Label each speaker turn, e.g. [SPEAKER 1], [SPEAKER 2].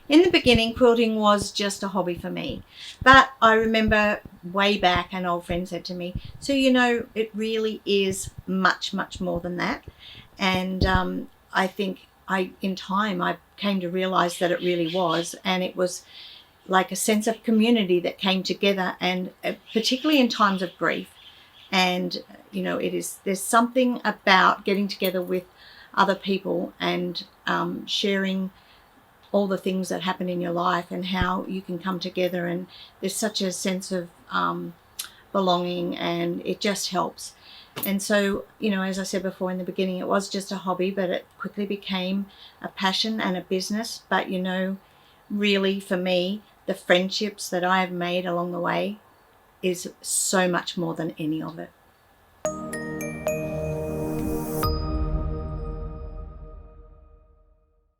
[SPEAKER 1] In the beginning, quilting was just a hobby for me. But I remember way back an old friend said to me, so it really is much, much more than that. And I think in time, I came to realize that it really was. And it was like a sense of community that came together, and particularly in times of grief. And there's something about getting together with other people and sharing all the things that happen in your life and how you can come together, and there's such a sense of belonging, and it just helps. And so, as I said before, in the beginning it was just a hobby, but it quickly became a passion and a business. But really, for me, the friendships that I have made along the way is so much more than any of it.